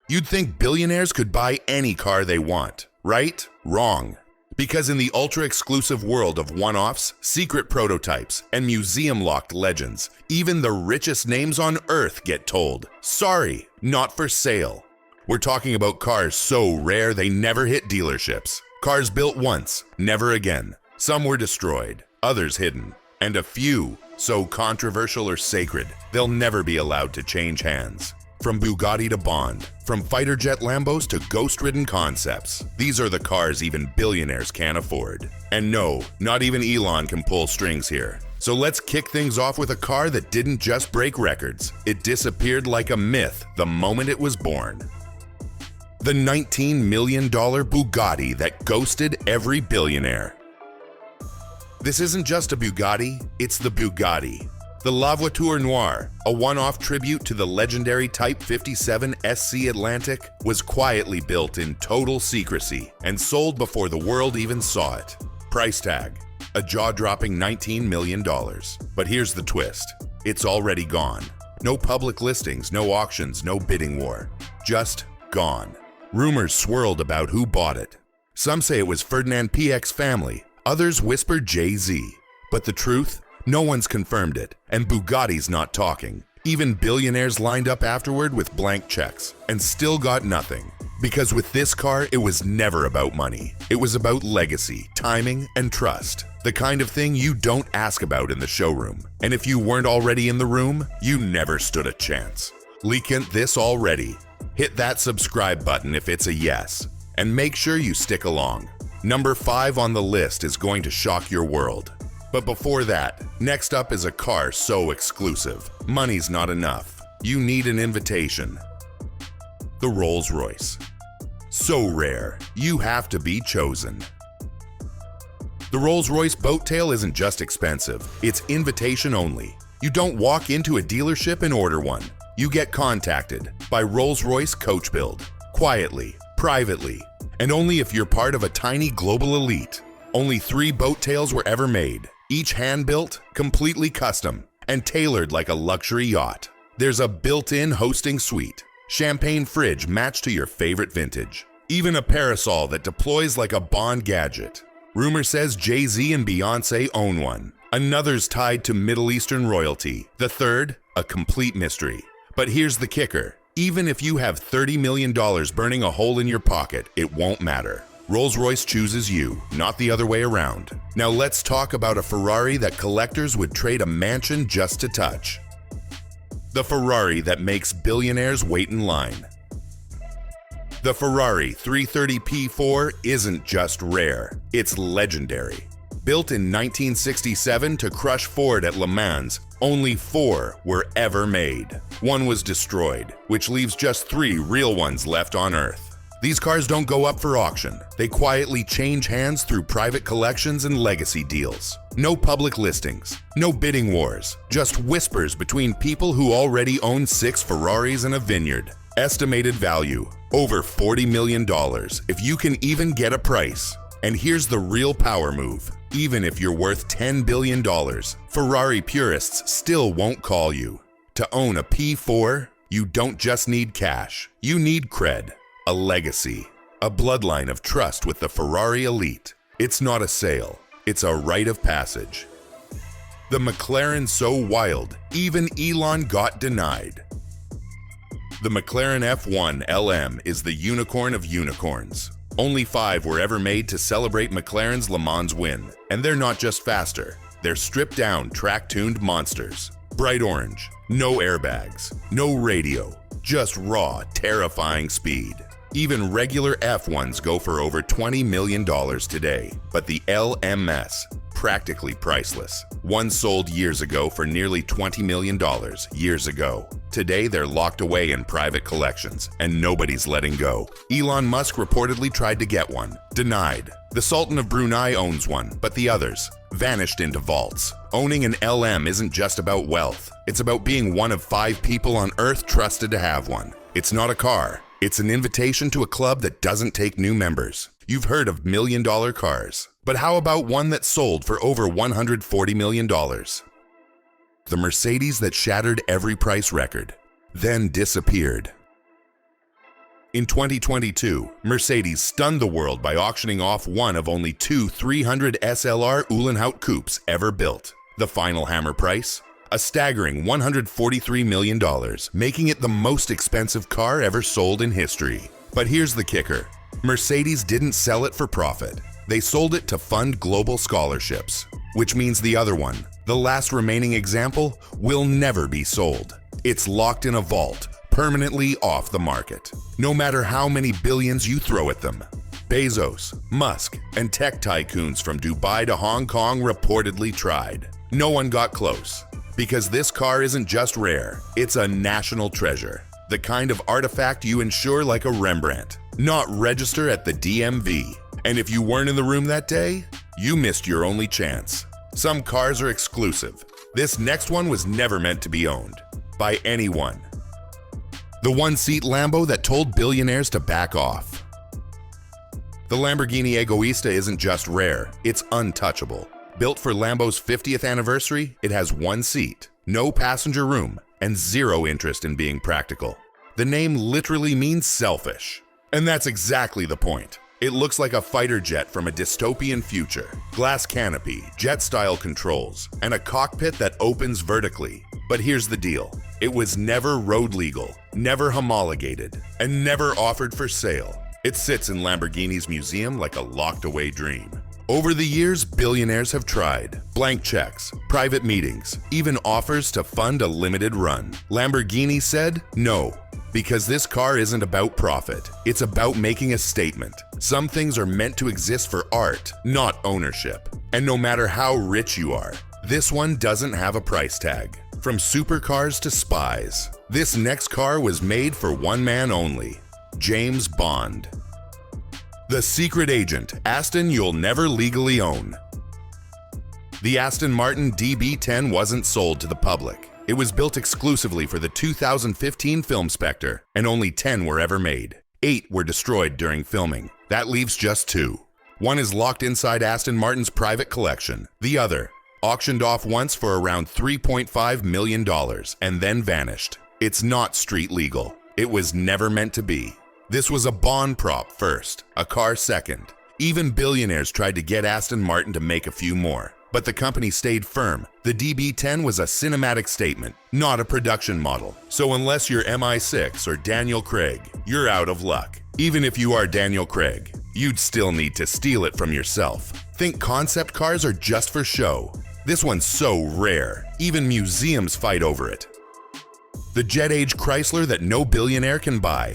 You'd think billionaires could buy any car they want, right? Wrong. Because in the ultra-exclusive world of one-offs, secret prototypes, and museum-locked legends, even the richest names on Earth get told, sorry, not for sale. We're talking about cars so rare they never hit dealerships. Cars built once, never again. Some were destroyed, others hidden, and a few so controversial or sacred, they'll never be allowed to change hands. From Bugatti to Bond, from fighter jet Lambos to ghost-ridden concepts, these are the cars even billionaires can't afford. And no, not even Elon can pull strings here. So let's kick things off with a car that didn't just break records, it disappeared like a myth the moment it was born. The $19 million Bugatti that ghosted every billionaire. This isn't just a Bugatti, it's the Bugatti. The La Voiture Noire, a one-off tribute to the legendary Type 57 SC Atlantic, was quietly built in total secrecy and sold before the world even saw it. Price tag, a jaw-dropping $19 million. But here's the twist, it's already gone. No public listings, no auctions, no bidding war. Just gone. Rumors swirled about who bought it. Some say it was Ferdinand Piëch's family, others whisper Jay-Z. But the truth? No one's confirmed it, and Bugatti's not talking. Even billionaires lined up afterward with blank checks, and still got nothing. Because with this car, it was never about money. It was about legacy, timing, and trust. The kind of thing you don't ask about in the showroom. And if you weren't already in the room, you never stood a chance. Leaking this already? Hit that subscribe button if it's a yes, and make sure you stick along. Number 5 on the list is going to shock your world. But before that, next up is a car so exclusive. Money's not enough. You need an invitation. The Rolls-Royce. So rare, you have to be chosen. The Rolls-Royce boat tail isn't just expensive, it's invitation only. You don't walk into a dealership and order one. You get contacted by Rolls-Royce Coach Build, quietly, privately, and only if you're part of a tiny global elite. Only 3 boat tails were ever made. Each hand-built, completely custom, and tailored like a luxury yacht. There's a built-in hosting suite, champagne fridge matched to your favorite vintage, even a parasol that deploys like a Bond gadget. Rumor says Jay-Z and Beyonce own one. Another's tied to Middle Eastern royalty. The third, a complete mystery. But here's the kicker. Even if you have $30 million burning a hole in your pocket, it won't matter. Rolls-Royce chooses you, not the other way around. Now let's talk about a Ferrari that collectors would trade a mansion just to touch. The Ferrari that makes billionaires wait in line. The Ferrari 330 P4 isn't just rare, it's legendary. Built in 1967 to crush Ford at Le Mans, only 4 were ever made. 1 was destroyed, which leaves just 3 real ones left on Earth. These cars don't go up for auction. They quietly change hands through private collections and legacy deals. No public listings, no bidding wars, just whispers between people who already own 6 Ferraris and a vineyard. Estimated value, over $40 million, if you can even get a price. And here's the real power move. Even if you're worth $10 billion, Ferrari purists still won't call you. To own a P4, you don't just need cash, you need cred. A legacy, a bloodline of trust with the Ferrari elite. It's not a sale, it's a rite of passage. The McLaren so wild, even Elon got denied. The McLaren F1 LM is the unicorn of unicorns. Only 5 were ever made to celebrate McLaren's Le Mans win. And they're not just faster, they're stripped-down, track-tuned monsters. Bright orange, no airbags, no radio, just raw, terrifying speed. Even regular F1s go for over $20 million today, but the LMS, practically priceless. One sold years ago for nearly $20 million years ago. Today they're locked away in private collections, and nobody's letting go. Elon Musk reportedly tried to get one, denied. The Sultan of Brunei owns one, but the others vanished into vaults. Owning an LM isn't just about wealth, it's about being one of 5 people on Earth trusted to have one. It's not a car. It's an invitation to a club that doesn't take new members. You've heard of $1 million cars, but how about one that sold for over $140 million? The Mercedes that shattered every price record, then disappeared. In 2022, Mercedes stunned the world by auctioning off one of only two 300 SLR Uhlenhaut coupes ever built. The final hammer price? A staggering $143 million, making it the most expensive car ever sold in history. But here's the kicker. Mercedes didn't sell it for profit. They sold it to fund global scholarships, which means the other one, the last remaining example, will never be sold. It's locked in a vault, permanently off the market, no matter how many billions you throw at them. Bezos, Musk, and tech tycoons from Dubai to Hong Kong reportedly tried. No one got close, because this car isn't just rare, it's a national treasure. The kind of artifact you insure like a Rembrandt, not register at the DMV. And if you weren't in the room that day, you missed your only chance. Some cars are exclusive. This next one was never meant to be owned by anyone. The one-seat Lambo that told billionaires to back off. The Lamborghini Egoista isn't just rare, it's untouchable. Built for Lambo's 50th anniversary, it has one seat, no passenger room, and zero interest in being practical. The name literally means selfish. And that's exactly the point. It looks like a fighter jet from a dystopian future. Glass canopy, jet-style controls, and a cockpit that opens vertically. But here's the deal. It was never road legal, never homologated, and never offered for sale. It sits in Lamborghini's museum like a locked-away dream. Over the years, billionaires have tried. Blank checks, private meetings, even offers to fund a limited run. Lamborghini said no, because this car isn't about profit. It's about making a statement. Some things are meant to exist for art, not ownership. And no matter how rich you are, this one doesn't have a price tag. From supercars to spies, this next car was made for one man only, James Bond. The secret agent, Aston you'll never legally own. The Aston Martin DB10 wasn't sold to the public. It was built exclusively for the 2015 film Spectre, and only 10 were ever made. 8 were destroyed during filming. That leaves just 2. One is locked inside Aston Martin's private collection. The other, auctioned off once for around $3.5 million and then vanished. It's not street legal. It was never meant to be. This was a Bond prop first, a car second. Even billionaires tried to get Aston Martin to make a few more, but the company stayed firm. The DB10 was a cinematic statement, not a production model. So unless you're MI6 or Daniel Craig, you're out of luck. Even if you are Daniel Craig, you'd still need to steal it from yourself. Think concept cars are just for show. This one's so rare, even museums fight over it. The jet-age Chrysler that no billionaire can buy.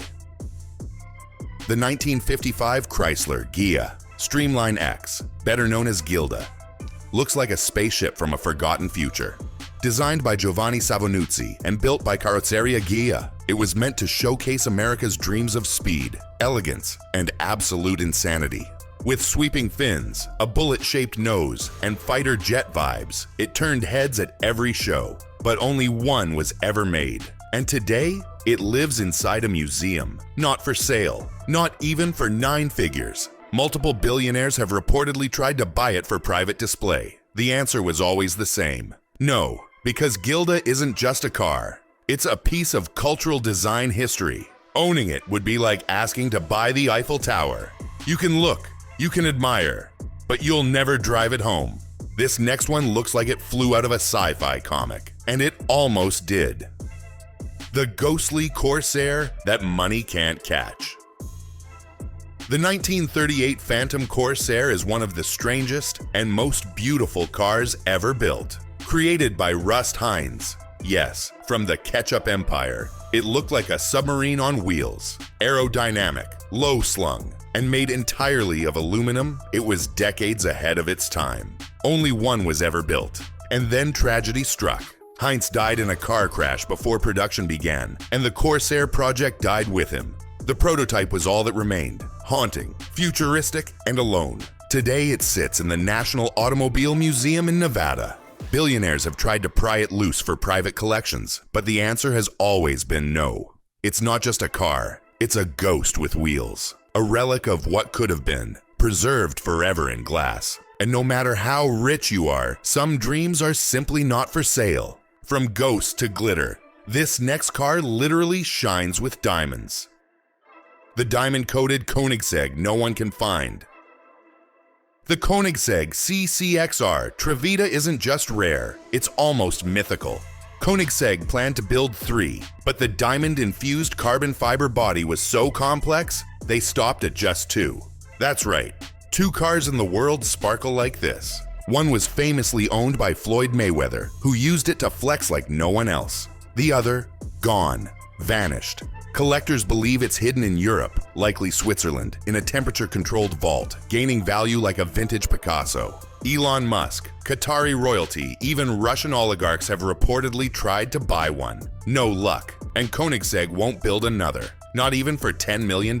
The 1955 Chrysler Ghia Streamline X, better known as Gilda, looks like a spaceship from a forgotten future. Designed by Giovanni Savonuzzi and built by Carrozzeria Ghia, it was meant to showcase America's dreams of speed, elegance, and absolute insanity. With sweeping fins, a bullet-shaped nose, and fighter jet vibes, it turned heads at every show. But only one was ever made. And today, it lives inside a museum. Not for sale. Not even for 9 figures. Multiple billionaires have reportedly tried to buy it for private display. The answer was always the same. No, because Gilda isn't just a car. It's a piece of cultural design history. Owning it would be like asking to buy the Eiffel Tower. You can look. You can admire, but you'll never drive it home. This next one looks like it flew out of a sci-fi comic, and it almost did. The ghostly Corsair that money can't catch. The 1938 Phantom Corsair is one of the strangest and most beautiful cars ever built. Created by Rust Hines, yes, from the Ketchup Empire, it looked like a submarine on wheels. Aerodynamic, low-slung, and made entirely of aluminum, it was decades ahead of its time. Only one was ever built, and then tragedy struck. Heinz died in a car crash before production began, and the Corsair project died with him. The prototype was all that remained, haunting, futuristic, and alone. Today it sits in the National Automobile Museum in Nevada. Billionaires have tried to pry it loose for private collections, but the answer has always been no. It's not just a car, it's a ghost with wheels. A relic of what could have been, preserved forever in glass. And no matter how rich you are, some dreams are simply not for sale. From ghost to glitter, this next car literally shines with diamonds. the diamond-coated Koenigsegg no one can find. The Koenigsegg CCXR Trevita isn't just rare, it's almost mythical. Koenigsegg planned to build 3, but the diamond-infused carbon fiber body was so complex, they stopped at just 2. That's right, 2 cars in the world sparkle like this. One was famously owned by Floyd Mayweather, who used it to flex like no one else. The other, gone, vanished. Collectors believe it's hidden in Europe, likely Switzerland, in a temperature-controlled vault, gaining value like a vintage Picasso. Elon Musk, Qatari royalty, even Russian oligarchs have reportedly tried to buy one. No luck, and Koenigsegg won't build another, not even for $10 million.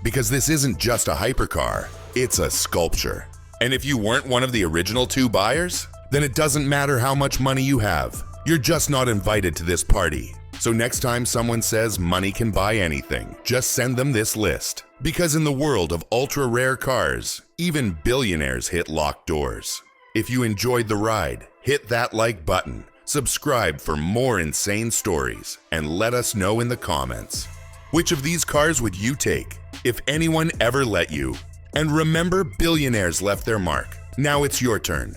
Because this isn't just a hypercar, it's a sculpture. And if you weren't one of the original 2 buyers, then it doesn't matter how much money you have. You're just not invited to this party. So next time someone says money can buy anything, just send them this list. Because in the world of ultra-rare cars, even billionaires hit locked doors. If you enjoyed the ride, hit that like button, subscribe for more insane stories, and let us know in the comments. Which of these cars would you take, if anyone ever let you? And remember, billionaires left their mark. Now it's your turn.